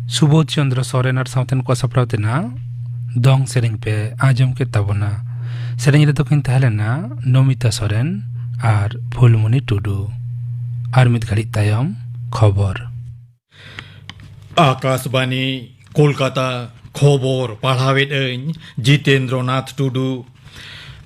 सुबोध चंद्र सोरेन और सावतन को सपड़ाव तेना दोंग सेरेंग पे आजम के तबना सेरेंग रे तकिन तहलेना नमिता सोरेन और फुलमणि टुडू और मित घड़ी तायम खबर आकाशबानी कोलकाता खबर पढ़ावेद जितेंद्रनाथ टुडू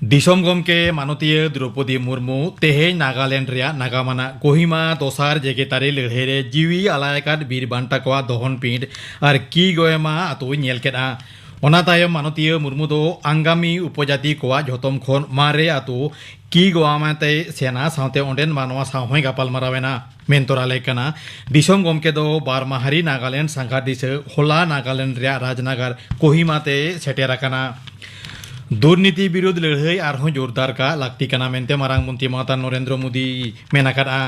दिसम गमके मानतीय द्रौपदी मुर्मू तेहेज नागालैंड रे नागामाना कोहिमा दोसार जेगेतारी लड़हेरे जीवी आलायकात बीर बांटा को दहन पिंड और की गोयमा आतो नेल केदा ओना तायम मानतीय मुर्मू दो आंगामी उपजाति को झोतम खन मारे आतो की गोआमाते सेना सावते ओंडेन मानवा सावहय गापाल मारावेना मेंतोरा लेकना दिसम गमके दो बारमाहारी नागालैंड सांघार दिस होला नागालैंड रे राजनगर कोहिमाते सेटेराकाना दुर्नीति विरोध लड़ाई आरहों जोरदार का लाक्ति कना मेंते मारांग मंत्री महता नरेंद्र मोदी मेनाकादा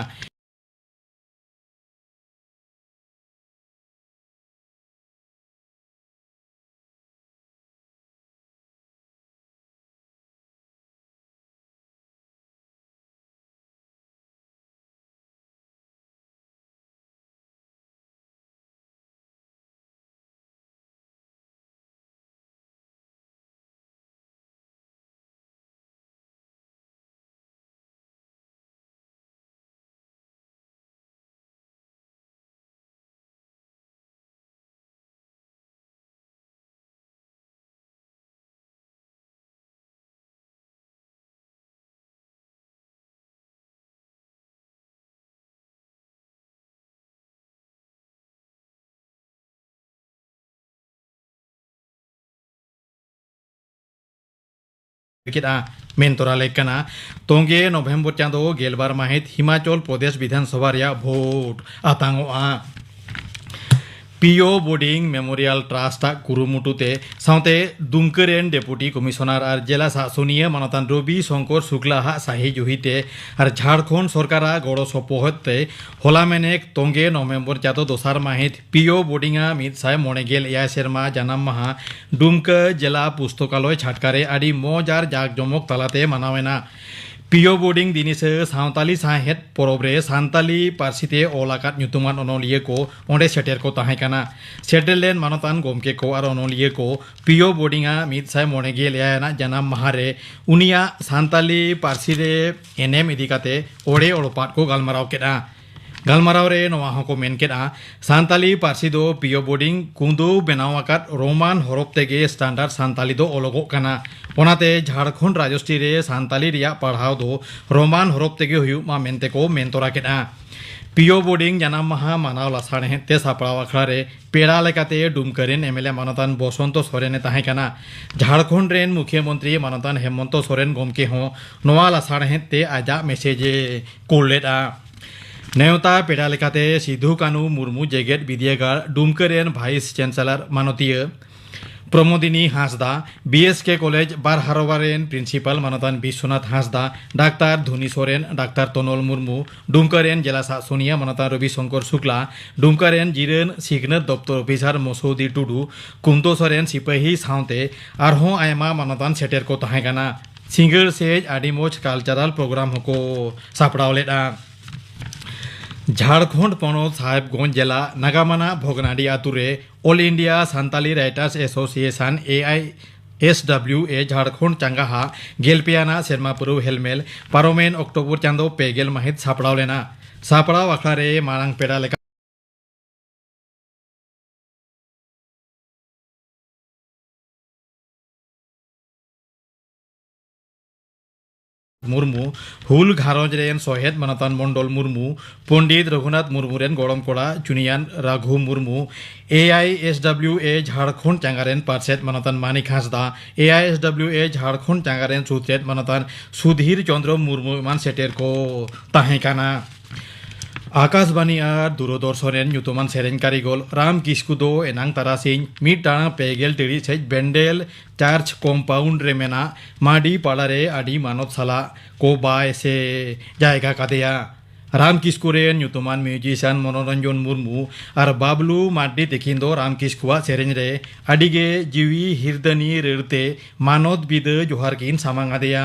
मेंतोरा लेकना तोंगे नवेम्बर चांदो गेलबार माहित हिमाचल प्रदेश विधानसभा रे भोट आतांगोआ पीओ बोर्डिंग मेमोरियल ट्रास्ट कुरुमुटुते सावते दुमकरेन डेपुटी कमिशनार और जिला शासनीय मानतान रवि शंकर शुक्ला साही जुहिते और झारखंड सरकार गड़ो सपोहते होला मेनेक तोंगे नवेम्बर चादो दोसार माहित पीओ बोर्डिंग 189 सेरमा जन्म माहा दुमका जिला पुस्तकालय छाटकारे आदि मौज और जाक जमक तलाते मनावेना पीओ बोर्डिंग दिनिस सावताली साहेत परबरे सांताली पार्सिते ओलाकात न्युतुमान अनलिये को ओंडे सेटेर को ताहेकाना सेटेलेन मानतान गोमके को और अनलिये को पीओ बोर्डिंग 189 जन्म माहारे उनिया सांताली पार्सिरे एनएम इदिकाते ओड़े ओड़पात को गालमाराव केदा गालमाराव रे नवा हको मेन केदा सांताली पार्सी दो पीओ बोर्डिंग कुंदू बेनावाकात रोमान हरफ तेगे स्टैंडर्ड सांताली दो ओलोगो काना ओनाते झारखंड राजस्थी रे सांताली रिया पढ़ाव दो रोमान हरफ तेगे हुयुग मा मेनते को मेनतोरा केदा पीओ बोर्डिंग जन्म माहा मानाव लासाड़ हेते सापड़ाव आखड़ा रे पेड़ा लेकाते डुमकरेन एमएलए मानतान बसंत सोरेने ताहेकाना झारखंड रेन मुख्यमंत्री मानतान हेमंत सोरेन गमके हो नवा लासाड़ हेते आजा मेसेजे कोलेदा नेवता पेड़ा लेकाते सिधु कानू मुर्मू जेगेट विद्यागार डुमकरेन भाइस चैंसलर मानतीय प्रमोदिनी हांसदा बीएसके कॉलेज बारहारवारेन प्रिंसिपल मानतान विश्वनाथ हांसदा डाक्टर धुनी सोरेन डाक्टर तनल मुर्मू डुमकरेन जिला शासनीय मानतान रवि शंकर शुक्ला डुमकरेन जिरेन सिगनेट दफ्तर अफिसार मसौदी टुडू कुंतो सोरेन सिपाही सावते आरहों आयमा मानतान सेटेर को ताहेकाना सिंगर सेज आदि मोज कल्चरल प्रोग्राम को सापड़ाव लेदा झारखंड पनत साहेबगंज जिला नागामाना भगनाडी आतुरे all India Santali writers association AISWA Jharkhand चांगाहा गेलपियाना सेरमा पुरु हेलमेल पारोमेन अक्टोबर चांदो पेगेल माहित सापड़ाव लेना सापड़ाव आखड़ा रे मारांग पेड़ा लेका मुर्मू हुल घारंज रेन सहेद मानतान मंडल मुर्मू पंडित रघुनाथ मुर्मू रेन गड़म कोड़ा चुनियान राघु मुर्मू AISWA झारखंड चांगारेन पार्सेद मानतान मानिक हांसदा AISWA झारखंड चांगारेन सुत्रेद मानतान सुधीर चंद्र मुर्मू मान सेटेर को ताहेकाना आकाशबानी और दूरदर्शन न्यूतुमान सेरें कारिगल राम किस्कु दो एनांग तारासिंग मिड टाणा पेगेल टिड़िज बेंडेल चार्च कम्पाउंड रे मेना माडी पाड़ारे आडी मानव साला को बाय से जायगा कादेया राम किस्कु रे न्यूतुमान म्यूजिशियन मनोरंजन मुर्मू और बाबलू माडी तेकिन दो राम किस्कुआ सेरें रे आडिगे जीवी हिरदनी रेड़ते मानद बिद जोहार किन सामांग आदेया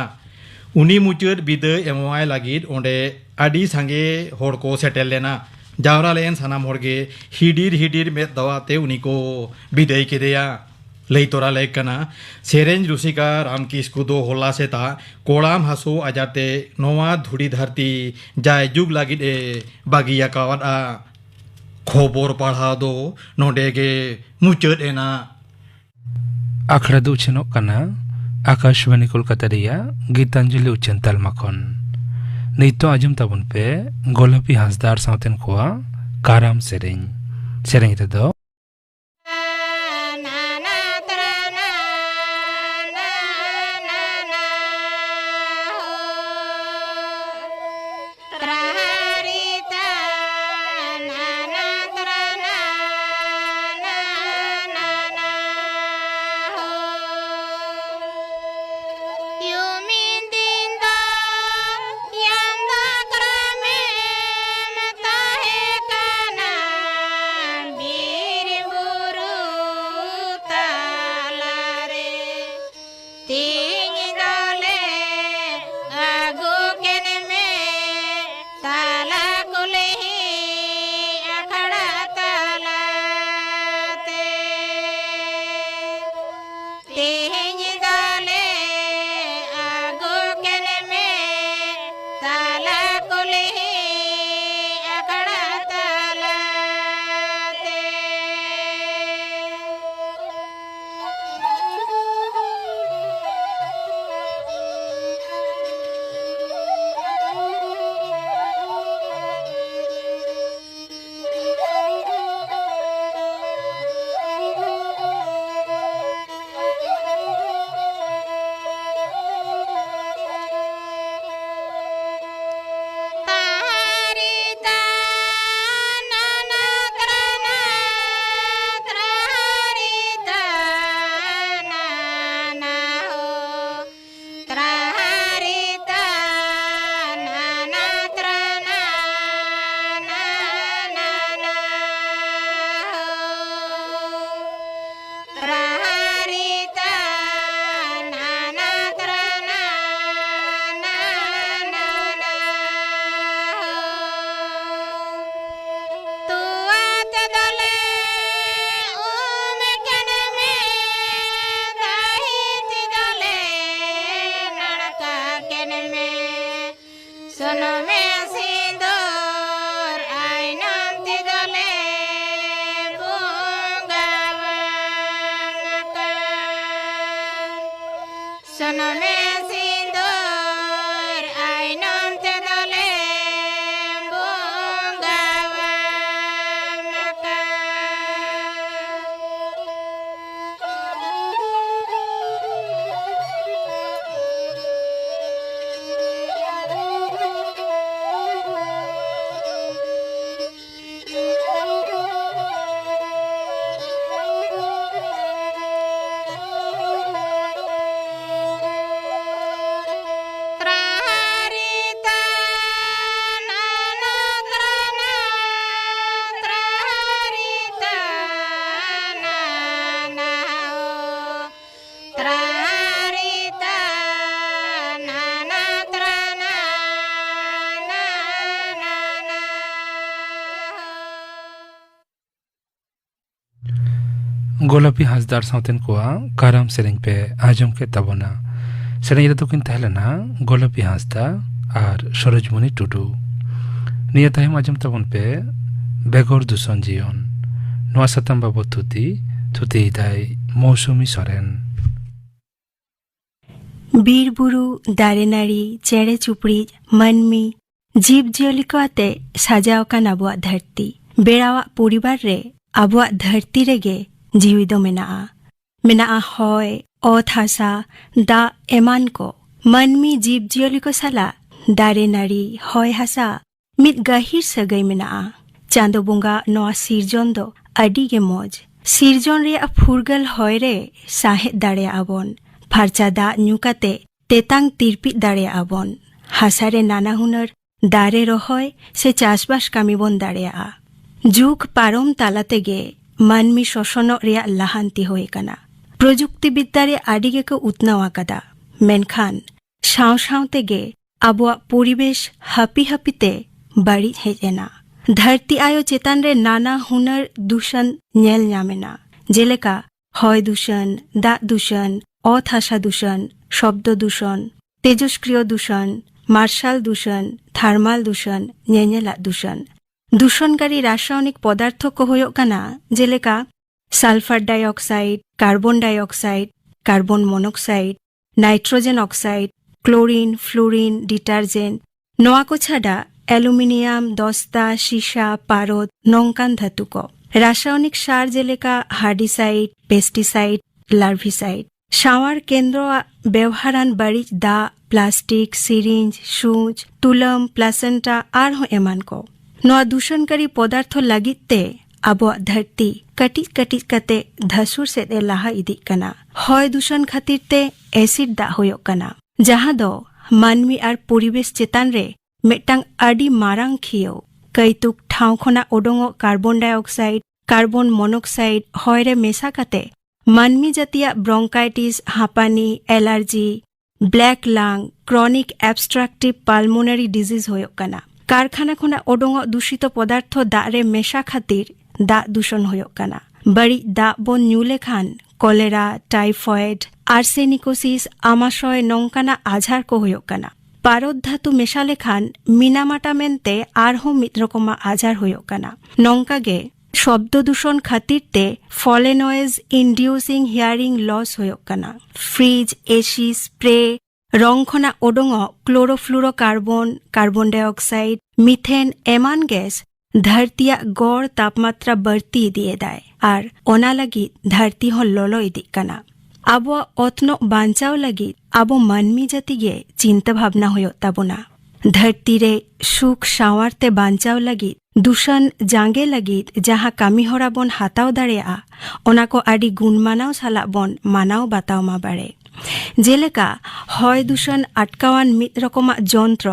उनी मुचाद बिद एमवाय लागिद ओंडे आडी सांगे हर को सेटेल लेना ᱡᱟᱣᱨᱟ ᱞᱮᱱ ᱥᱟᱱᱟᱢ ᱦᱚᱲᱜᱮ ᱦᱤᱰᱤᱨ ᱦᱤᱰᱤᱨ ᱢᱮᱫ ᱫᱟᱣᱟᱛᱮ ᱩᱱᱤ ᱠᱚ ᱵᱤᱫᱟᱹᱭ ᱠᱮᱫᱮᱭᱟ᱾ ᱞᱟᱹᱭ ᱛᱚᱨᱟ ᱞᱮ ᱠᱟᱱᱟ ᱥᱮᱨᱮᱧ ᱨᱩᱥᱤᱠᱟ ᱨᱟᱢ ᱠᱤᱥᱠᱩ ᱫᱚ ᱦᱚᱞᱟ ᱥᱮᱛᱟᱜ ᱠᱚᱲᱟᱢ ᱦᱟᱹᱥᱩ ᱟᱡᱟᱨᱛᱮ ᱱᱚᱣᱟ ᱫᱷᱩᱲᱤ ᱫᱷᱟᱹᱨᱛᱤ ᱡᱟᱭ ᱡᱩᱜᱽ ᱞᱟᱹᱜᱤᱫ ᱮ ᱵᱟᱹᱜᱤᱭᱟᱠᱟᱣᱟᱫᱼᱟ᱾ ᱠᱷᱚᱵᱚᱨ ᱯᱟᱲᱦᱟᱣ ᱫᱚ ᱱᱚᱰᱮ ᱜᱮ ᱢᱩᱪᱟᱹᱫ ᱮᱱᱟ᱾ ᱟᱠᱷᱲᱟ ᱫᱚ ᱩᱪᱷᱟᱹᱱᱚᱜ ᱠᱟᱱᱟ ᱟᱠᱟᱥᱵᱟᱱᱤ ᱠᱳᱞᱠᱟᱛᱟ ᱨᱮᱭᱟᱜ ᱜীᱛᱟᱧᱡᱚᱞᱤ ᱩᱪᱷᱟᱹᱱ ᱛᱟᱞᱢᱟ ᱠᱷᱚᱱ। ᱱᱤᱛᱚᱜ ᱟᱸᱡᱚᱢ ᱛᱟᱵᱚᱱ ᱯᱮ ᱜᱳᱞᱟᱯᱤ ᱦᱟᱸᱥᱫᱟ ᱟᱨ ᱥᱟᱶᱛᱮᱱ ᱠᱚᱣᱟᱜ ᱠᱟᱨᱟᱢ ᱥᱮᱨᱮᱧ। ᱥᱮᱨᱮᱧ ᱨᱮᱫᱚ ᱜᱳᱞᱟᱯᱤ ᱦᱟᱸᱥᱫᱟ ᱟᱨ ᱥᱟᱶᱛᱮᱱ ᱠᱚᱣᱟᱜ ᱠᱟᱨᱟᱢ ᱥᱮᱨᱮᱧ ᱯᱮ ᱟᱸᱡᱚᱢ ᱠᱮᱫ ᱛᱟᱵᱚᱱᱟ। ᱥᱮᱨᱮᱧ ᱨᱮᱫᱚ ᱠᱤᱱ ᱛᱟᱦᱮᱸ ᱞᱮᱱᱟ ᱜᱳᱞᱟᱯᱤ ᱦᱟᱸᱥᱫᱟ ᱟᱨ ᱥᱚᱨᱳᱡᱢᱚᱱᱤ ᱴᱩᱰᱩ। ᱱᱤᱭᱟᱹ ᱛᱟᱭᱚᱢ ᱟᱸᱡᱚᱢ ᱛᱟᱵᱚᱱ ᱯᱮ ᱵᱮᱜᱚᱨ ᱫᱩᱥᱚᱱ ᱡᱤᱭᱚᱱ। ᱱᱚᱣᱟ ᱥᱟᱛᱟᱢ ᱵᱟᱵᱚᱫ ᱛᱷᱩᱛᱤᱭᱮᱫᱟᱭ ᱢᱳᱥᱩᱢᱤ ᱥᱚᱨᱮᱱ। ᱵᱤᱨ ᱵᱩᱨᱩ ᱫᱟᱨᱮ ᱱᱟᱹᱲᱤ ᱪᱮᱬᱮ ᱪᱩᱯᱲᱤᱡ ᱢᱟᱹᱱᱢᱤ ᱡᱤᱵᱽ ᱡᱤᱭᱟᱹᱞᱤ ᱠᱚ ᱟᱛᱮ ᱥᱟᱡᱟᱣ ᱟᱠᱟᱱ ᱟᱵᱚᱣᱟᱜ ᱫᱷᱟᱹᱨᱛᱤ। ᱵᱮᱲᱟᱣᱟᱜ ᱯᱚᱨᱤᱵᱟᱨ ᱨᱮ ᱟᱵᱚᱣᱟᱜ ᱫᱷᱟᱹᱨᱛᱤ ᱨᱮᱜᱮ ᱡᱤᱣᱤ ᱫᱚ ᱢᱮᱱᱟᱜᱼᱟ ᱦᱚᱭ ᱚᱛ ᱦᱟᱥᱟ ᱫᱟᱜ ᱮᱢᱟᱱ ᱠᱚ। ᱢᱟᱹᱱᱢᱤ ᱡᱤᱵᱽ ᱡᱤᱭᱟᱹᱞᱤ ᱠᱚ ᱥᱟᱞᱟᱜ ᱫᱟᱨᱮ ᱱᱟᱹᱲᱤ ᱦᱚᱭ ᱦᱟᱥᱟ ᱢᱤᱫ ᱜᱟᱹᱦᱤᱨ ᱥᱟᱹᱜᱟᱹᱭ ᱢᱮᱱᱟᱜᱼᱟ। ᱪᱟᱸᱫᱳ ᱵᱚᱸᱜᱟ ᱱᱚᱣᱟ ᱥᱤᱨᱡᱚᱱ ᱫᱚ ᱟᱹᱰᱤ ᱜᱮ ᱢᱚᱡᱽ। ᱥᱤᱨᱡᱚᱱ ᱨᱮᱭᱟᱜ ᱯᱷᱩᱨᱜᱟᱹᱞ ᱦᱚᱭ ᱨᱮ ᱥᱟᱸᱦᱮᱫ ᱫᱟᱲᱮᱭᱟᱜᱼᱟ ᱵᱚᱱ। ᱯᱷᱟᱨᱪᱟ ᱫᱟᱜ ᱧᱩ ᱠᱟᱛᱮ ᱛᱮᱛᱟᱝ ᱛᱤᱨᱯᱤᱫ ᱫᱟᱲᱮᱭᱟᱜᱼᱟ ᱵᱚᱱ। ᱦᱟᱥᱟᱨᱮ ᱱᱟᱱᱟ ᱦᱩᱱᱟᱹᱨ ᱫᱟᱨᱮ ᱨᱚᱦᱚᱭ ᱥᱮ ᱪᱟᱥᱵᱟᱥ ᱠᱟᱹᱢᱤ ᱵᱚᱱ ᱫᱟᱲᱮᱭᱟᱜᱼᱟ। ᱡᱩᱜᱽ ᱯᱟᱨᱚᱢ ᱛᱟᱞᱟ ᱛᱮᱜᱮ ᱢᱟᱹᱱᱢᱤ ᱥᱚᱥᱚᱱᱚᱜ ᱨᱮᱭᱟᱜ ᱞᱟᱦᱟᱱᱛᱤ ᱦᱩᱭ ᱟᱠᱟᱱᱟ। ᱯᱨᱚᱡᱩᱠᱛᱤ ᱵᱤᱫᱽᱫᱟ ᱨᱮ ᱟᱹᱰᱤ ᱜᱮᱠᱚ ᱩᱛᱱᱟᱹᱣ ᱟᱠᱟᱫᱟ। ᱢᱮᱱᱠᱷᱟᱱ ᱥᱟᱶ ᱥᱟᱶ ᱛᱮᱜᱮ ᱟᱵᱚᱣᱟᱜ ᱯᱚᱨᱤᱵᱮᱥ ᱦᱟᱹᱯᱤ ᱦᱟᱹᱯᱤᱛᱮ ᱵᱟᱹᱲᱤᱡ ᱦᱮᱡ ᱮᱱᱟ। ᱫᱷᱟᱹᱨᱛᱤ ᱟᱭᱳ ᱪᱮᱛᱟᱱ ᱨᱮ ᱱᱟᱱᱟ ᱦᱩᱱᱟᱹᱨ ᱫᱩᱥᱚᱱ ᱧᱮᱞ ᱧᱟᱢᱮᱱᱟ, ᱡᱮᱞᱮᱠᱟ ᱦᱚᱭ ᱫᱩᱥᱚᱱ, ᱫᱟᱜ ᱫᱩᱥᱚᱱ, ᱚᱛ ᱦᱟᱥᱟ ᱫᱩᱥᱚᱱ, ᱥᱚᱵᱫᱚ ᱫᱩᱥᱚᱱ, তেজস্ক্রিয় দূষণ, মার্শাল দূষণ, থার্মাল দূষণ, ᱧᱮᱧᱮᱞᱟᱜ দূষণ। দূষণকারী রাসায়নিক পদার্থ ᱠᱚ ᱦᱩᱭᱩᱜ ᱠᱟᱱᱟ ᱡᱮᱞᱮᱠᱟ sulphur dioxide, carbon dioxide, carbon monoxide, nitrogen oxide, chlorine, fluorine, detergent. ᱱᱚᱣᱟ ᱠᱚ ᱪᱷᱟᱰᱟ অ্যালুমিনিয়াম, দস্তা, সীসা, পারদ নঙ্কান ধাতু ᱠᱚ। রাসায়নিক সার জেলেকা হার্ডিসাইড, পেস্টিসাইড, লার্ভিসাইড। সাওয়ার কেন্দ্রᱣᱟᱜ ᱵᱮᱣᱦᱟᱨᱟᱱ ᱵᱟᱹᱲᱤᱡ ᱫᱟᱜ, ᱯᱞᱟᱥᱴᱤᱠ, ᱥᱤᱨᱤᱧᱡ, ᱥᱩᱸᱪ, ᱛᱩᱞᱟᱹᱢ, ᱯᱞᱟᱥᱮᱱᱴᱟ ᱟᱨᱦᱚᱸ ᱮᱢᱟᱱ ᱠᱚ। ᱱᱚᱣᱟ ᱫᱩᱥᱚᱱᱠᱟᱨী ᱯᱚᱫᱟᱨᱛᱷᱚ ᱞᱟᱹᱜᱤᱫ ᱛᱮ ᱟᱵᱚᱣᱟᱜ ᱫᱷᱟᱹᱨᱛᱤ ᱠᱟᱹᱴᱤᱡ ᱠᱟᱹᱴᱤᱡ ᱠᱟᱛᱮ ᱫᱷᱟᱹᱥᱩᱨ ᱥᱮᱫ ᱮ ᱞᱟᱦᱟ ᱤᱫᱤᱜ ᱠᱟᱱᱟ। ᱦᱚᱭ ᱫᱩᱥᱚᱱ ᱠᱷᱟᱹᱛᱤᱨ ᱛᱮ ᱮᱥᱤᱰ ᱫᱟᱜ ᱦᱩᱭᱩᱜ ᱠᱟᱱᱟ, ᱡᱟᱦᱟᱸ ᱫᱚ ᱢᱟᱹᱱᱢᱤ ᱟᱨ ᱯᱚᱨᱤᱵᱮᱥ ᱪᱮᱛᱟᱱ ᱨᱮ ᱢᱤᱫᱴᱟᱝ ᱟᱹᱰᱤ ᱢᱟᱨᱟᱝ ᱠᱷᱤᱭᱟᱹᱣ। ᱠᱟᱹᱭᱛᱩᱠ ᱴᱷᱟᱶ ᱠᱷᱚᱱᱟᱜ ᱩᱰᱩᱝᱚᱜ ᱠᱟর্বন ডাইঅক্সাইড, কার্বন মনোক্সাইড ᱦᱚᱭ ᱨᱮ ᱢᱮᱥᱟ ᱠᱟᱛᱮ ᱢᱟᱹᱱᱢᱤ ᱡᱟᱹᱛᱤᱭᱟᱜ ᱵᱨᱚᱝᱠᱟইᱴᱤᱥ, ᱦᱟᱸᱯᱟᱱᱤ, allergy, black lung, chronic obstructive pulmonary disease ᱦᱩᱭᱩᱜ ᱠᱟᱱᱟ। কারখানা ᱠᱷᱚᱱᱟᱜ ᱩᱰᱩᱝᱚᱜ ᱫᱩষিত পদার্থ ᱫᱟᱜ ᱨᱮ ᱢᱮᱥᱟ ᱠᱷᱟᱹᱛᱤᱨ ᱫᱟᱜ ᱫᱩষᱚᱱ ᱦᱩᱭᱩᱜ ᱠᱟᱱᱟ। ᱵᱟᱹᱲᱤᱡ ᱫᱟᱜ ᱵᱚᱱ ᱧᱩ ᱞᱮᱠᱷᱟᱱ ᱠᱚᱞᱮᱨᱟ, ᱴᱟᱭᱯᱷᱚᱭᱮᱰ, আর্সেনিকোসিস, আমাশয় ᱱᱚᱝᱠᱟᱱᱟᱜ আঝার ᱠᱚ ᱦᱩᱭᱩᱜ ᱠᱟᱱᱟ। পারদ ধাতু মেশা লেᱠᱷᱟᱱ মিনামাটা ᱢᱮᱱᱛᱮ ᱟᱨᱦᱚᱸ ᱢᱤᱫ ᱨᱚᱠᱚᱢᱟᱜ আঝার ᱦᱩᱭᱩᱜ ᱠᱟᱱᱟ। ᱱᱚᱝᱠᱟ ᱜᱮ শব্দ দূষণ খাতির তে ফলেনয়েজ ইনডিউসিং হিয়ারিং লস ᱦᱩᱭᱩᱜ ᱠᱟᱱᱟ। ফ্রিজ, এসি, স্প্রে, রং খᱚᱱᱟᱜ ᱩᱰᱩᱝᱚᱜ ক্লোরোফ্লুরোকার্বন, কার্বন ডাইঅক্সাইড, মিথেন এমান গ্যাস ᱫᱷᱟᱹᱨᱛᱤᱭᱟᱜ ᱜᱚᱲ ᱛᱟᱯᱢᱟত্ᱨᱟ ᱵᱟᱹᱲᱛᱤ ᱤᱫᱤᱭᱮᱫᱟᱭ ᱟᱨ ᱚᱱᱟ ᱞᱟᱹᱜᱤᱫ ᱫᱷᱟᱹᱨᱛᱤ ᱦᱚᱸ ᱞᱚᱞᱚ ᱤᱫᱤᱜ ᱠᱟᱱᱟ। ᱟᱵᱚᱣᱟᱜ ᱚᱛᱱᱚᱜ ᱵᱟᱧᱪᱟᱣ ᱞᱟᱹᱜᱤᱫ ᱟᱵᱚ ᱢᱟᱹᱱᱢᱤ ᱡᱟᱹᱛᱤ ᱜᱮ ᱪᱤᱱᱛᱟᱹ ᱵᱷᱟᱵᱱᱟ ᱦᱩᱭᱩᱜ ᱛᱟᱵᱚᱱᱟ। ᱫᱷᱟᱹᱨᱛᱤ ᱨᱮ ᱥᱩᱠ ᱥᱟᱶᱟᱨ ᱛᱮ ᱵᱟᱧᱪᱟᱣ ᱞᱟᱹᱜᱤᱫ ᱫᱩᱥᱚᱱ ᱡᱟᱸᱜᱮ ᱞᱟᱹᱜᱤᱫ ᱡᱟᱦᱟᱸ ᱠᱟᱹᱢᱤ ᱦᱚᱨᱟ ᱵᱚᱱ ᱦᱟᱛᱟᱣ ᱫᱟᱲᱮᱭᱟᱜᱼᱟ ᱚᱱᱟ ᱠᱚ ᱟᱹᱰᱤ ᱜᱩᱱᱢᱟᱱᱟᱣ ᱥᱟᱞᱟᱜ ᱵᱚᱱ ᱢᱟᱱᱟᱣ ᱵᱟᱛᱟᱣ ᱢᱟ ᱵᱟᱲᱮ। ᱡᱮᱞᱮᱠᱟ ᱦᱚᱭ ᱫᱩᱥᱚᱱ ᱟᱴᱠᱟᱣᱟᱱ ᱢᱤᱫ ᱨᱚᱠᱚᱢᱟᱜ যন্ত্র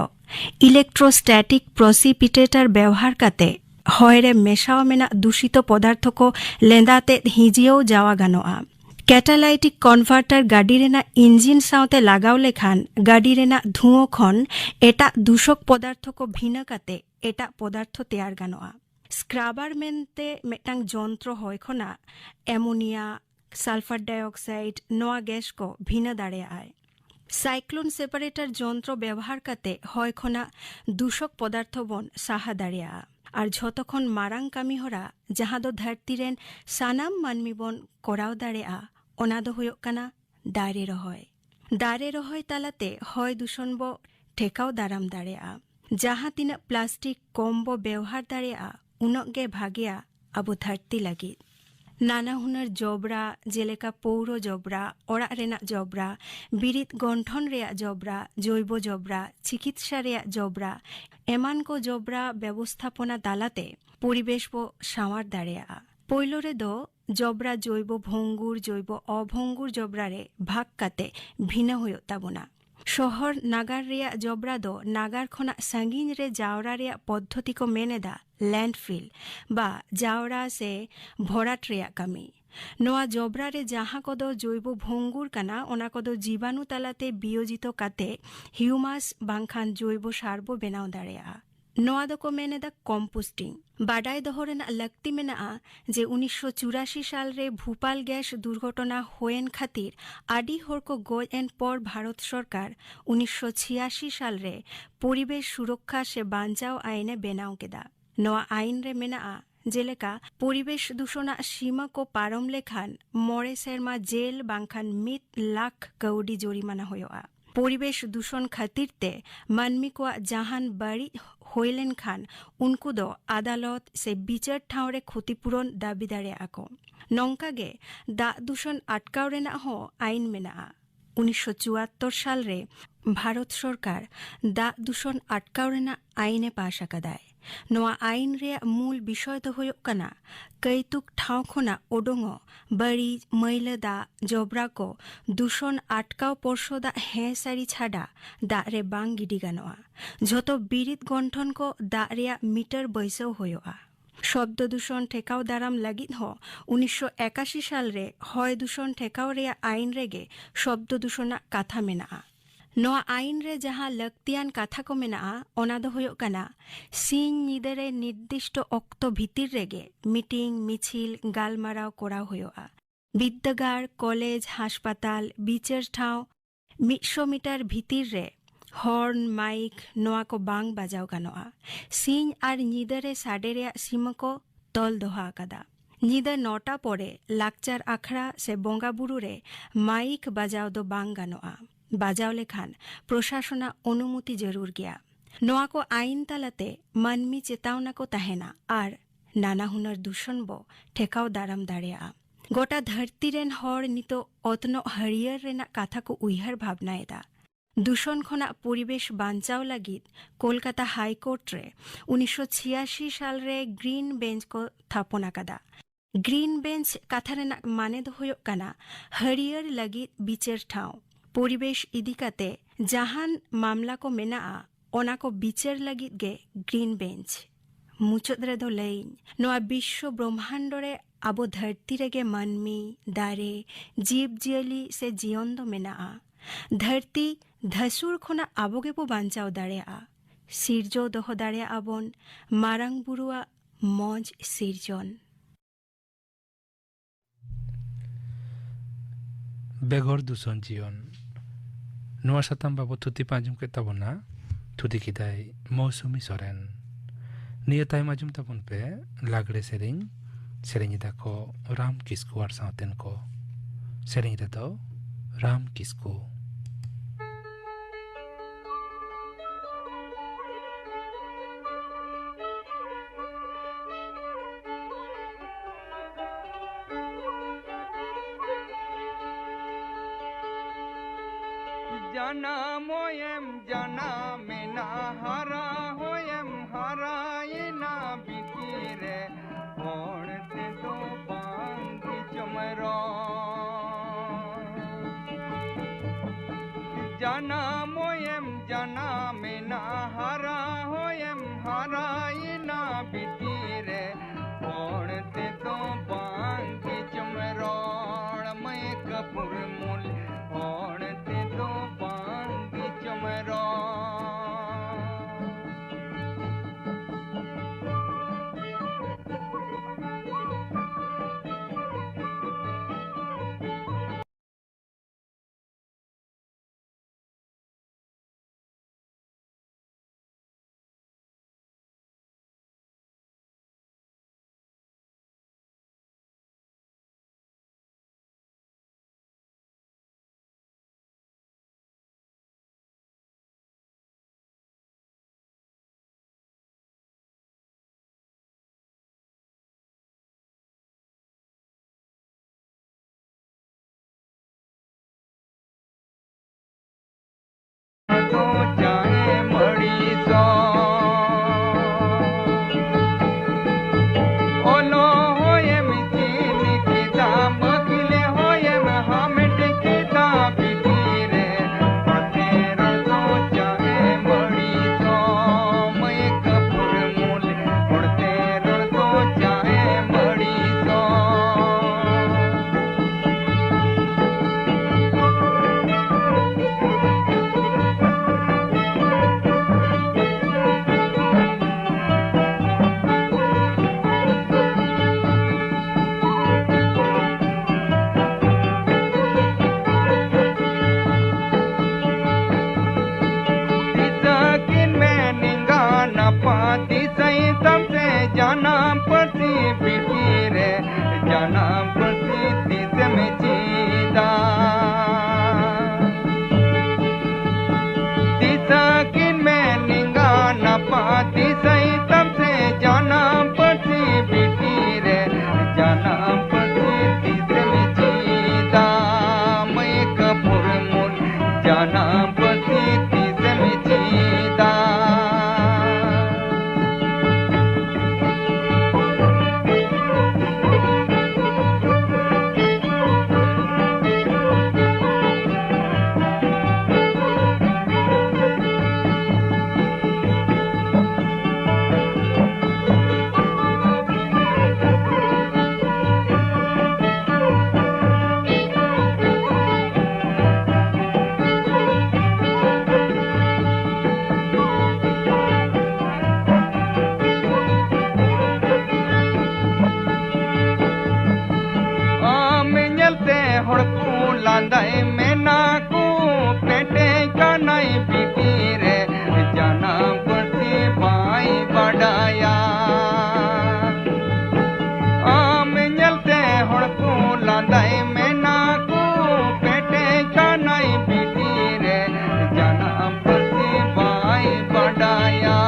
ইলেকট্রোস্ট্যাটিক প্রেসিপিটেটর ব্যবহার কাতে ᱦᱚᱭ ᱨᱮ ᱢᱮᱥᱟᱣ ᱢᱮᱱᱟᱜ ᱫᱩষিত ᱯᱚᱫᱟᱨᱛᱷᱚ ᱠᱚ ᱞᱮᱸᱫᱟᱛᱮ ᱦᱤᱡᱤᱭᱟᱹᱣ ᱡᱟᱣᱟ ᱜᱟᱱᱚᱜᱼᱟ। ক্যাটালাইটিক কনভার্টার গাড়ি রেনাᱜ ইঞ্জিন সাᱶᱛᱮ লাগাও লেᱠᱷᱟᱱ গাড়ি রেনাᱜ ধুঁয়ো ᱠᱷᱚᱱ ᱮᱴᱟᱜ ᱫᱩᱥᱚᱠ ᱯᱚᱫᱟᱨᱛᱷᱚ ᱠᱚ ᱵᱷᱤᱱᱟᱹ ᱠᱟᱛᱮ ᱮᱴᱟᱜ ᱯᱚᱫᱟᱨᱛᱷᱚ ᱛᱮᱭᱟᱨ ᱜᱟᱱᱚᱜᱼᱟ। স্ক্রাবার ᱢᱮᱱᱛᱮ ᱢᱤᱫᱴᱟᱝ যন্ত্র ᱦᱚᱭ ᱠᱷᱚᱱᱟᱜ ᱮᱢᱳᱱᱤᱭᱟ, সালফার ডাইঅক্সাইড ᱱᱚᱣᱟ গ্যাস ᱠᱚ ᱵᱷᱤᱱᱟᱹ ᱫᱟᱲᱮᱭᱟᱜᱼᱟᱭ। সাইক্লোন সেপারেটর যন্ত্র ব্যবহার কাতে হয় ᱠᱷᱚᱱᱟᱜ ᱫᱩᱥᱚᱠ ᱯᱚᱫᱟᱨᱛᱷᱚ ᱵᱚᱱ ᱥᱟᱦᱟ ᱫᱟᱲᱮᱭᱟᱜᱼᱟ। ᱟᱨ ᱡᱷᱚᱛᱚ ᱠᱷᱚᱱ ᱢᱟᱨᱟᱝ ᱠᱟᱹᱢᱤ ᱦᱚᱨᱟ ᱡᱟᱦᱟᱸ ᱫᱚ ᱫᱷᱟᱹᱨᱛᱤ ᱨᱮᱱ ᱥᱟᱱᱟᱢ ᱢᱟᱹᱱᱢᱤ ᱵᱚᱱ ᱠᱚᱨᱟᱣ ᱫᱟᱲᱮᱭᱟᱜᱼᱟ ᱚᱱᱟ ᱫᱚ ᱦᱩᱭᱩᱜ ᱠᱟᱱᱟ ᱫᱟᱨᱮ ᱨᱚᱦᱚᱭ। ᱫᱟᱨᱮ ᱨᱚᱦᱚᱭ ᱛᱟᱞᱟᱛᱮ ᱦᱚᱭ ᱫᱩᱥᱚᱱ ᱵᱚ ᱴᱷᱮᱠᱟᱣ ᱫᱟᱨᱟᱢ ᱫᱟᱲᱮᱭᱟᱜᱼᱟ। ᱡᱟᱦᱟᱸ ᱛᱤᱱᱟᱹᱜ ᱯᱞᱟᱥᱴᱤᱠ ᱠᱚᱢ ᱵᱚ ᱵᱮᱣᱦᱟᱨ ᱫᱟᱲᱮᱭᱟᱜᱼᱟ ᱩᱱᱟᱹᱜ ᱜᱮ ᱵᱷᱟᱜᱮᱭᱟ ᱟᱵᱚ ᱫᱷᱟᱹᱨᱛᱤ ᱞᱟᱹᱜᱤᱫ। নানা হুনার জবরা জেলেকা পৌর জবরা, অড়াᱜ ᱨᱮᱱᱟᱜ জবরা, বিরিদ গঠন ᱨᱮᱭᱟᱜ জবরা, জৈব জবরা, চিকিৎসা রেᱭᱟᱜ জবরা এমান ᱠᱚ জবরা ব্যবস্থাপনা তালাতে পরিবেশ বো সামার দাঁড়িয়াᱜᱼᱟ। পৈলো রেᱫᱚ জবরা জৈব ভঙ্গুর, জৈব অভঙ্গুর জবরা রে ভাগ কাতে ভিন্ন ᱦᱩᱭᱩᱜ ᱛᱟᱵᱚᱱᱟ। শহর নাগার রেᱭᱟᱜ জবরা ᱫᱚ নাগার ᱠᱷᱚᱱᱟᱜ ᱥᱟᱺᱜᱤᱧ ᱨᱮ ᱡᱟᱣᱨᱟ ᱨᱮᱭᱟᱜ ᱯᱚᱫᱽᱫᱷᱚᱛᱤ ᱠᱚ ᱢᱮᱱᱮᱫᱟ ল্যান্ডফিল বা জাওরা সে ভরাট রেᱭᱟᱜ ᱠᱟᱹᱢᱤ। ᱱᱚᱣᱟ ᱡᱚᱵᱨᱟ ᱨᱮ ᱡᱟᱦᱟᱸ ᱠᱚᱫᱚ ᱡᱚᱭᱵᱚ ᱵᱷᱚᱝᱜᱩᱨ ᱠᱟᱱᱟ ᱚᱱᱟ ᱠᱚᱫᱚ ᱡᱤᱵᱟণᱩ ᱛᱟᱞᱟᱛᱮ ᱵᱤᱭᱳᱡᱤᱛᱚ ᱠᱟᱛᱮ ᱦᱤᱭᱩᱢᱟᱥ ᱵᱟᱝᱠᱷᱟᱱ ᱡᱚᱭᱵᱚ ᱥᱟᱨ ᱵᱚ ᱵᱮᱱᱟᱣ ᱫᱟᱲᱮᱭᱟᱜᱼᱟ। ᱱᱚᱣᱟ ᱫᱚᱠᱚ ᱢᱮᱱᱮᱫᱟ ᱠᱚᱢᱯᱳᱥᱴᱤᱝ। ᱵᱟᱰᱟᱭ ᱫᱚᱦᱚ ᱨᱮᱱᱟᱜ ᱞᱟᱹᱠᱛᱤ ᱢᱮᱱᱟᱜᱼᱟ ᱡᱮ 1984 সাল রে ভূপাল গ্যাস দুর্ঘটনা ᱦᱩᱭᱮᱱ ᱠᱷᱟᱹᱛᱤᱨ ᱟᱹᱰᱤ ᱦᱚᱲ ᱠᱚ ᱜᱚᱡ ᱮᱱ ᱯᱚᱨ ᱵᱷᱟᱨᱚᱛ ᱥᱚᱨᱠᱟর 1986 সাল রে পরিবেশ সুরক্ষা সে বাঁচাও আইনে বেনাও কেদা। ᱱᱚᱣᱟ ᱟইন ᱨᱮ ᱢᱮᱱᱟᱜᱼᱟ ᱡᱮᱞᱮᱠᱟ ᱯᱚᱨᱤᱵᱮᱥ ᱫᱩᱥᱚᱱᱟᱜ ᱥᱤᱢᱟᱹ ᱠᱚ ᱯᱟᱨᱚᱢ ᱞᱮᱠᱷᱟᱱ 9 ᱥᱮᱨᱢᱟ ᱡᱮᱞ ᱵᱟᱝᱠᱷᱟᱱ 1 ᱞᱟᱠᱷ ᱠᱟᱹᱣᱰᱤ ᱡᱚᱨᱤᱢᱟᱱᱟ ᱦᱩᱭᱩᱜᱼᱟ। ᱯᱚᱨᱤᱵᱮᱥ ᱫᱩᱥᱚᱱ ᱠᱷᱟᱹᱛᱤᱨ ᱛᱮ ᱢᱟᱹᱱᱢᱤ ᱠᱚᱣᱟᱜ ᱡᱟᱦᱟᱱ ᱵᱟᱹᱲᱤᱡ ᱦᱩᱭ ᱞᱮᱱᱠᱷᱟᱱ ᱩᱱᱠᱩ ᱫᱚ ᱟᱫᱟᱞᱚᱛ ᱥᱮ ᱵᱤᱪᱟᱹᱨ ᱴᱷᱟᱶ ᱨᱮ ᱠᱷᱚᱛᱤᱯᱩᱨᱚᱱ ᱫᱟᱹᱵᱤ ᱫᱟᱲᱮᱭᱟᱜᱼᱟ ᱠᱚ। ᱱᱚᱝᱠᱟ ᱜᱮ ᱫᱟᱜ ᱫᱩᱥᱚᱱ ᱟᱴᱠᱟᱣ ᱨᱮᱱᱟᱜ ᱦᱚᱸ ᱟইন ᱢᱮᱱᱟᱜᱼᱟ। 1974 সাল রে ভারত সরকার দাগ দূষণ আটকাও রেনাᱜ আইনে পাশ আকাদায়। ᱱᱚᱣᱟ ᱟᱭᱤᱱ ᱨᱮᱭᱟᱜ ᱢᱩᱞ ᱵᱤᱥᱚᱭ ᱫᱚ ᱦᱩᱭᱩᱜ ᱠᱟᱱᱟ ᱠᱟᱹᱭᱛᱩᱠ ᱴᱷᱟᱶ ᱠᱷᱚᱱᱟᱜ ᱩᱰᱩᱝᱚᱜ ᱵᱟᱹᱲᱤᱡ ᱢᱟᱹᱭᱞᱟᱹ ᱫᱟᱜ ᱡᱚᱵᱨᱟ ᱠᱚ ᱫᱩᱥᱚᱱ ᱟᱴᱠᱟᱣ ᱯᱚᱨᱥᱚᱫᱟᱜ ᱦᱮᱸ ᱥᱟᱹᱨᱤ ᱪᱷᱟᱰᱟ ᱫᱟᱜ ᱨᱮ ᱵᱟᱝ ᱜᱤᱰᱤ ᱜᱟᱱᱚᱜᱼᱟ। ᱡᱷᱚᱛᱚ ᱵᱤᱨᱤᱫ ᱜᱚᱱᱴᱷᱚᱱ ᱠᱚ ᱫᱟᱜ ᱨᱮᱭᱟᱜ ᱢᱤᱴᱟᱨ ᱵᱟᱹᱭᱥᱟᱹᱣ ᱦᱩᱭᱩᱜᱼᱟ। শব্দ দূষণ ঠেকাও দারাম লাगिद হো 1981 সাল রে হয় দূষণ ঠেকাও রেᱭᱟᱜ আইন রেগে শব্দ দূষণᱟᱜ কাথা মেনাᱜᱼᱟ। ᱱᱚᱣᱟ ᱟᱭᱤᱱ ᱨᱮ ᱡᱟᱦᱟᱸ ᱞᱟᱹᱠᱛᱤᱭᱟᱱ ᱠᱟᱛᱷᱟ ᱠᱚ ᱢᱮᱱᱟᱜᱼᱟ ᱚᱱᱟ ᱫᱚ ᱦᱩᱭᱩᱜ ᱠᱟᱱᱟ ᱥᱤᱧ ᱧᱤᱫᱟᱹ ᱨᱮ ᱱᱤᱨᱫᱤᱥᱴᱚ ᱚᱠᱛᱚ ᱵᱷᱤᱛᱤᱨ ᱨᱮᱜᱮ ᱢᱤᱴᱤᱝ ᱢᱤছিল ᱜᱟᱞᱢᱟᱨᱟᱣ ᱠᱚᱨᱟᱣ ᱦᱩᱭᱩᱜᱼᱟ᱾ ᱵᱤᱫᱽᱫᱟᱹᱜᱟᱲ, ᱠᱚᱞᱮᱡᱽ, ᱦᱟᱥᱯᱟᱛᱟᱞ, ᱵᱤᱪᱟᱹᱨ ᱴᱷᱟᱶ 100 ᱢᱤᱴᱟᱨ ᱵᱷᱤᱛᱤᱨ ᱨᱮ ᱦᱚর্ন, মাইক ᱱᱚᱣᱟ ᱠᱚ ᱵᱟᱝ ᱵᱟᱡᱟᱣ ᱜᱟᱱᱚᱜᱼᱟ। ᱥᱤᱧ ᱟᱨ ᱧᱤᱫᱟᱹ ᱨᱮ ᱥᱟᱰᱮ ᱨᱮᱭᱟᱜ ᱥᱤᱢᱟᱹ ᱠᱚ ᱛᱚᱞ ᱫᱚᱦᱚ ᱟᱠᱟᱫᱟ। ᱧᱤᱫᱟᱹ 9টা ᱯᱚᱨᱮ ᱞᱟᱠᱪᱟᱨ ᱟᱠᱷᱲᱟ ᱥᱮ ᱵᱚᱸᱜᱟ ᱵᱩᱨᱩ ᱨᱮ মাইক বাজাও ᱫᱚ ᱵᱟᱝ ᱜᱟᱱᱚᱜᱼᱟ। বাজাও ᱞᱮᱠᱷᱟᱱ ᱯᱨᱚশাসᱱᱟᱜ অনুমতি ᱡᱟᱹᱨᱩᱲ ᱜᱮᱭᱟ। ᱱᱚᱣᱟ ᱠᱚ ᱟᱭᱤᱱ ᱛᱟᱞᱟᱛᱮ ᱢᱟᱹᱱᱢᱤ ᱪᱮᱛᱟᱣᱱᱟ ᱠᱚ ᱛᱟᱦᱮᱱᱟ ᱟᱨ ᱱᱟᱱᱟ ᱦᱩᱱᱟᱹᱨ ᱫᱩᱥᱚᱱ ᱵᱚ ᱴᱷᱮᱠᱟᱣ ᱫᱟᱨᱟᱢ ᱫᱟᱲᱮᱭᱟᱜᱼᱟ। ᱜᱚᱴᱟ ᱫᱷᱟᱹᱨᱛᱤ ᱨᱮᱱ ᱦᱚᱲ ᱱᱤᱛᱚᱜ ᱚᱛᱱᱚᱜ ᱦᱟᱹᱨᱭᱟᱹᱲ ᱨᱮᱱᱟᱜ ᱠᱟᱛᱷᱟ ᱠᱚ ᱩᱭᱦᱟᱹᱨ ᱵᱷᱟᱵᱽᱱᱟᱭᱮᱫᱟ। ᱫᱩᱥᱚᱱ ᱠᱷᱚᱱᱟᱜ ᱯᱚরিবেশ ᱵᱟᱧᱪᱟᱣ ᱞᱟᱹᱜᱤᱫ ᱠᱳᱞᱠᱟᱛᱟ হাইকোর্ট রে 1986 সাল রে গ্রিন বেঞ্চ ᱠᱚ ᱛᱷᱟᱯᱚᱱ ᱟᱠᱟᱫᱟ। গ্রিন বেঞ্চ ᱠᱟᱛᱷᱟ ᱨᱮᱱᱟᱜ ᱢᱟᱱᱮ ᱫᱚ ᱦᱩᱭᱩᱜ ᱠᱟᱱᱟ ᱦᱟᱹᱨᱭᱟᱹᱲ ᱞᱟᱹᱜᱤᱫ ᱵᱤᱪᱟᱹᱨ ᱴᱷᱟᱶ। ᱯᱚরিবেশ ᱤᱫᱤ ᱠᱟᱛᱮ ᱡᱟᱦᱟᱱ ᱢᱟᱢᱞᱟ ᱠᱚ ᱢᱮᱱᱟᱜᱼᱟ ᱚᱱᱟ ᱠᱚ ᱵᱤᱪᱟᱹᱨ ᱞᱟᱹᱜᱤᱫ ᱜᱮ গ্রিন বেঞ্চ। ᱢᱩᱪᱟᱹᱫ ᱨᱮᱫᱚ ᱞᱟᱹᱭᱤᱧ ᱱᱚᱣᱟ ᱵᱤᱥᱥᱚ ᱵᱨᱚᱦ্ᱢᱟଣ୍ଡ ᱨᱮ ᱟᱵᱚ ᱫᱷᱟᱹᱨᱛᱤ ᱨᱮᱜᱮ ᱢᱟᱹᱱᱢᱤ, ᱫᱟᱨᱮ, ᱡᱤᱵᱽ ᱡᱤᱭᱟᱹᱞᱤ ᱥᱮ ᱡᱤᱭᱚᱱ ᱫᱚ ᱢᱮᱱᱟᱜᱼᱟ। ᱫᱷᱟᱹᱨᱛᱤ ᱫᱷᱟᱹᱥᱩᱲ ᱠᱷᱚᱱᱟᱜ ᱟᱵᱚ ᱜᱮᱵᱚ ᱵᱟᱧᱪᱟᱣ ᱫᱟᱲᱮᱭᱟᱜᱼᱟ। ᱥᱤᱨᱡᱟᱹᱣ ᱫᱚᱦᱚ ᱫᱟᱲᱮᱭᱟᱜᱼᱟ ᱵᱚᱱ ᱢᱟᱨᱟᱝ ᱵᱩᱨᱩᱣᱟᱜ ᱢᱚᱡᱽ ᱥᱤᱨᱡᱚᱱ। ᱵᱮᱜᱚᱨ ᱫᱩᱥᱚᱱ ᱡᱤᱭᱚᱱ ᱱᱚᱣᱟ ᱥᱟᱛᱟᱢ ᱵᱟᱵᱚᱫ ᱛᱷᱩᱛᱤ ᱯᱮ ᱟᱸᱡᱚᱢ ᱠᱮᱫ ᱛᱟᱵᱚᱱᱟ। ᱛᱷᱩᱛᱤ ᱠᱮᱫᱟᱭ ᱢᱳᱣᱥᱩᱢᱤ ᱥᱚᱨᱮᱱ। ᱱᱤᱭᱟᱹ ᱛᱟᱭᱚᱢ ᱟᱸᱡᱚᱢ ᱛᱟᱵᱚᱱ ᱯᱮ ᱞᱟᱜᱽᱲᱮ ᱥᱮᱨᱮᱧ। ᱥᱮᱨᱮᱧ ᱮᱫᱟ ᱠᱚ ᱨᱟᱢ ᱠᱤᱥᱠᱩ ᱟᱨ ᱥᱟᱶᱛᱮᱱ ᱠᱚ। ᱥᱮᱨᱮᱧ ᱨᱮᱫᱚ ᱨᱟᱢ ᱠᱤᱥᱠᱩ। जन्म होयम जन्मेना हरा होयम हरायना बितीरे पढ़ते तो बांगी चमरो जन्म होयम जन्मेना हरा होयम हरायना बितीरे पढ़ते तो बांगी चमरो मैं कपूर मूल पढ़ते तो बांगी चमरो तो चाहे मड़ी सो ओलो होये मिचीन की दाम किले होये हमें की दाम बिटीरे पतेरा तो चाहे मड़ी सो मैं कपूर मूल पतेरा तो चाहे मड़ी सो दिसकिन में निगाना पाती सही तब से जाना पड़ती बिटीरे जाना पड़ती दिस में चीदा दिसकिन में निगाना पाती सही तब से जाना पड़ती बिटीरे जाना पड़ती दिस में चीदा मैं कपूर मूल जाना पड़ती दिस में चीदा लांदाई मेना को पेटे कानाई बिटी रे जन्म पति बाई बड़ाया आम चलते हड़ को लांदाई मेना को पेटे कानाई बिटी रे जन्म पति बाई बड़ाया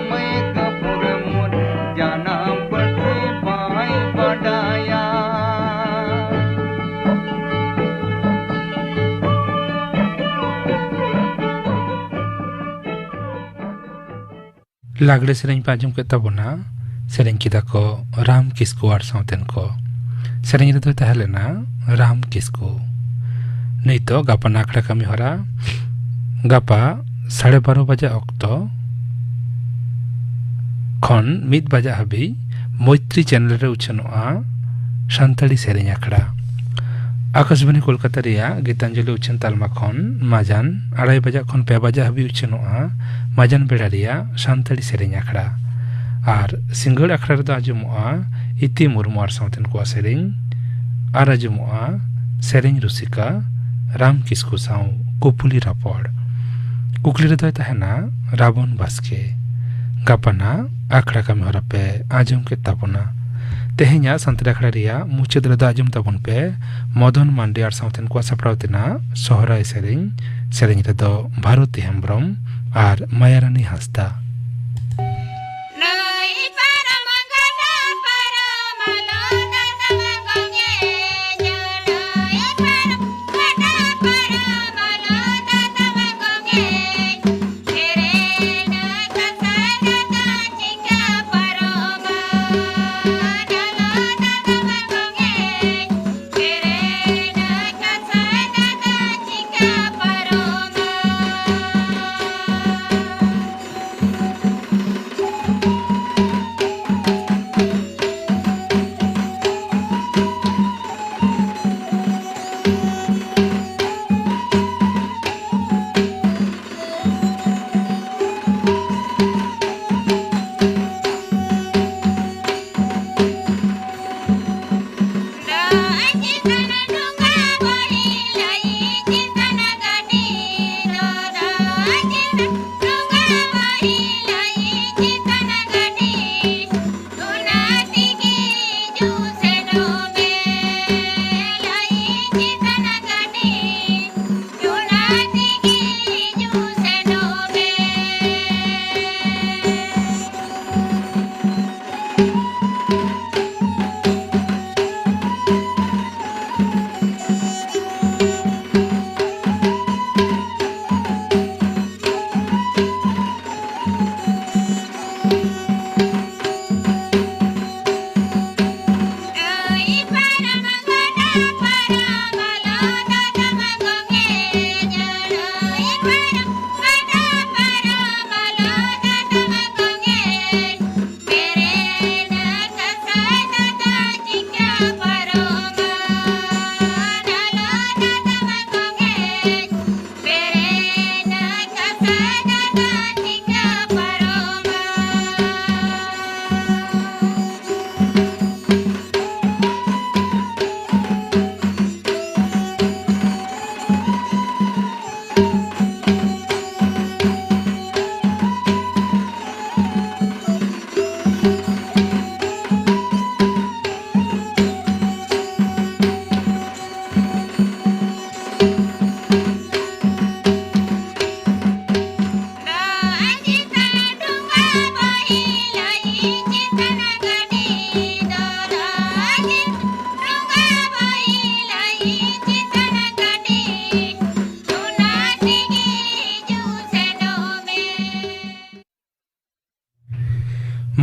मैं कपूर मुर जन्म पति बाई बड़ाया लागड़े सेरें पे आजम के तबना सेरें किदा को राम किस्कू आर सावतेन को सेरें रे तो तहलेना राम किस्कू नहीं तो गापा नाकड़ा कमी हरा गापा 12:30 बजे अक्तो खन 1 बजे हाबी मैत्री चैनल रे उछनोआ संताली सेरें आखड़ा आकाशबानी कोलकाता रिया गीतांजलि उछन तालमा खन माजान 2:30 बजे खन 5 बजे हाबी उछनोआ माजान बेड़ा रिया संताली सेरें आखड़ा और सिंगल आखड़ा रे आजमोआ इति मुर्मु आर सावतेन को सेरें आर आजमोआ सेरें रुसिका राम किस्कू साव कुपुली रापड़ कुकली रे तहना रावण बास्के गापाना आखड़ा कमी हरा पे आजम के ताबना तेहेኛ संतारी आखड़ा रिया मुचाद रे आजम ताबन पे मदन मांडी आर सावतेन को सपड़ावतेना सोहराय सेरें सेरें रे दो भारती हेम्ब्रम आर मायारानी हांसदा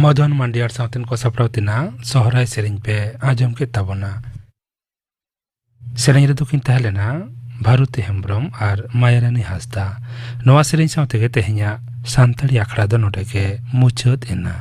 मदन मांडियार सावतेन को सपड़ावतेना सोहराय सेरें पे आजम के ताबना सेरें रे दुकिन तहलेना भारती हेम्ब्रम और मायारानी हांसदा नवा सेरें सावते के तेहेኛ संताड़ी आखड़ा दो नोटे के मुचाद एना